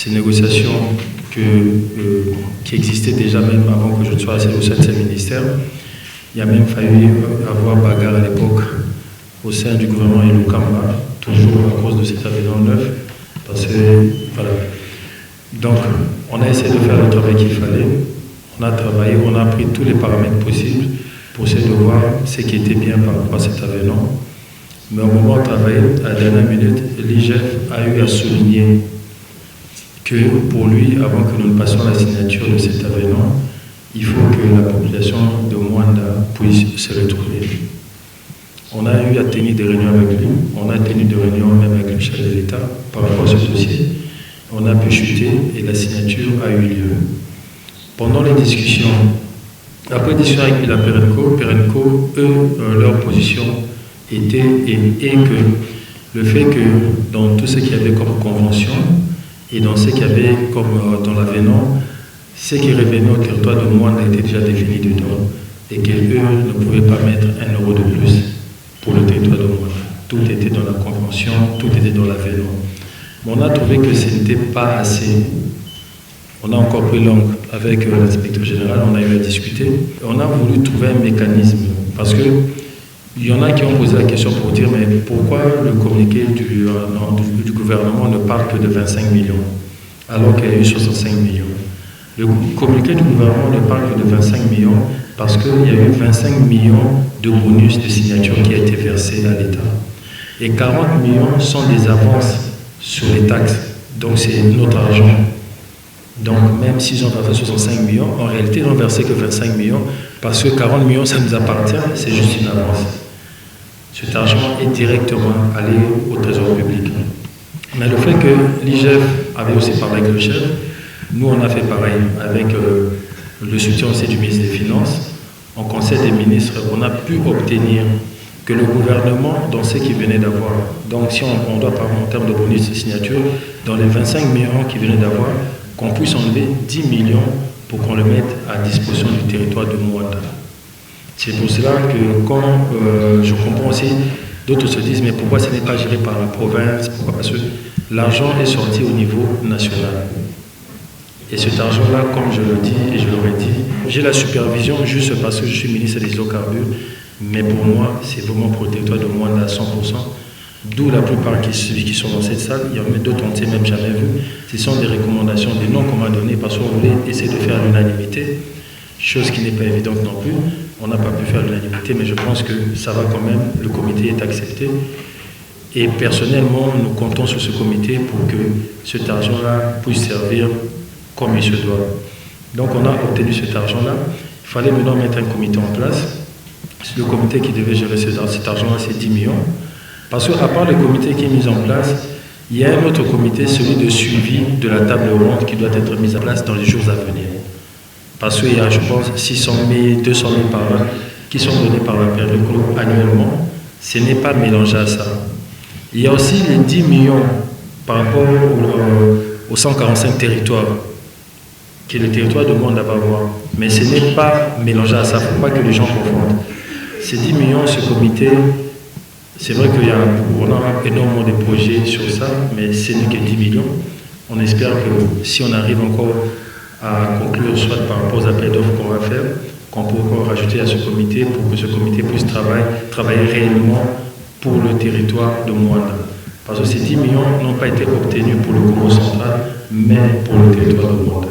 ces négociations qui existaient déjà même avant que je ne sois au sein de ce ministère. Il a même fallu avoir bagarre à l'époque au sein du gouvernement Ilokamba, toujours à cause de cet avenant neuf. Parce que, voilà. Donc, on a essayé de faire le travail qu'il fallait. On a travaillé, on a pris tous les paramètres possibles pour essayer de voir ce qui était bien par rapport à cet avenant. Mais au moment où on travaillait, à la dernière minute, l'IGF a eu à souligner que pour lui, avant que nous ne passions à la signature de cet avenant, il faut que la population de Mwanda puisse se retrouver. On a eu à tenir des réunions avec lui, on a tenu des réunions même avec le chef de l'État par rapport à ce dossier. On a pu chuter et la signature a eu lieu. Pendant les discussions, après discussion avec la Perenco, eux, leur position était et que le fait que dans tout ce qu'il y avait comme convention et dans ce qu'il y avait comme dans l'avenant, ce qui revenait au territoire de Mwanda était déjà défini dedans et qu'eux ne pouvaient pas mettre 1 euro de plus pour le territoire de Mwanda. Tout était dans la convention, tout était dans l'avenant. Mais on a trouvé que ce n'était pas assez. On a encore pris langue avec l'inspecteur général, on a eu à discuter. On a voulu trouver un mécanisme parce que il y en a qui ont posé la question pour dire mais pourquoi le communiqué du gouvernement ne parle que de 25 millions alors qu'il y a eu 65 millions. Le communiqué du gouvernement ne parle que de 25 millions parce qu'il y a eu 25 millions de bonus de signature qui a été versé à l'État. Et 40 millions sont des avances sur les taxes. Donc c'est notre argent. Donc même s'ils ont versé 65 millions, en réalité ils n'ont versé que 25 millions parce que 40 millions ça nous appartient, c'est juste une avance. Cet argent est directement allé au trésor public. Mais le fait que l'IGF avait aussi parlé avec le chef, nous on a fait pareil avec le soutien aussi du ministre des Finances. En Conseil des ministres, on a pu obtenir que le gouvernement, dans ce qu'il venait d'avoir, donc si on doit parler en termes de bonus de signature, dans les 25 millions qu'il venait d'avoir, qu'on puisse enlever 10 millions pour qu'on le mette à disposition du territoire de Mwanda. C'est pour cela que quand je comprends aussi, d'autres se disent mais pourquoi ce n'est pas géré par la province? Pourquoi? Parce que l'argent est sorti au niveau national. Et cet argent-là, comme je le dis et je l'aurais dit, j'ai la supervision juste parce que je suis ministre des hydrocarbures, mais pour moi, c'est vraiment pour le territoire de Mwanda à 100%. D'où la plupart qui sont dans cette salle, il y en a d'autres, on ne s'est même jamais vu. Ce sont des recommandations, des noms qu'on m'a donnés parce qu'on voulait essayer de faire l'unanimité, chose qui n'est pas évidente non plus. On n'a pas pu faire l'unanimité, mais je pense que ça va quand même, le comité est accepté. Et personnellement, nous comptons sur ce comité pour que cet argent-là puisse servir comme il se doit. Donc on a obtenu cet argent-là. Il fallait maintenant mettre un comité en place. C'est le comité qui devait gérer cet argent-là, c'est 10 millions. Parce qu'à part le comité qui est mis en place, il y a un autre comité, celui de suivi de la table ronde qui doit être mise en place dans les jours à venir. Parce qu'il y a, je pense, 600 000, 200 000 par an qui sont donnés par la Perenco annuellement. Ce n'est pas mélangé à ça. Il y a aussi les 10 millions par rapport aux 145 territoires que le territoire de Mwanda va avoir. Mais ce n'est pas mélangé à ça, il ne faut pas que les gens confondent. Ces 10 millions, ce comité, c'est vrai qu'on a énormément de projets sur ça, mais ce n'est que 10 millions. On espère que si on arrive encore à conclure, soit par rapport aux appels d'offres qu'on va faire, qu'on peut encore rajouter à ce comité pour que ce comité puisse travailler réellement pour le territoire de Mwanda. Parce que ces 10 millions n'ont pas été obtenus pour le Congo central, mais pour le territoire de Mwanda.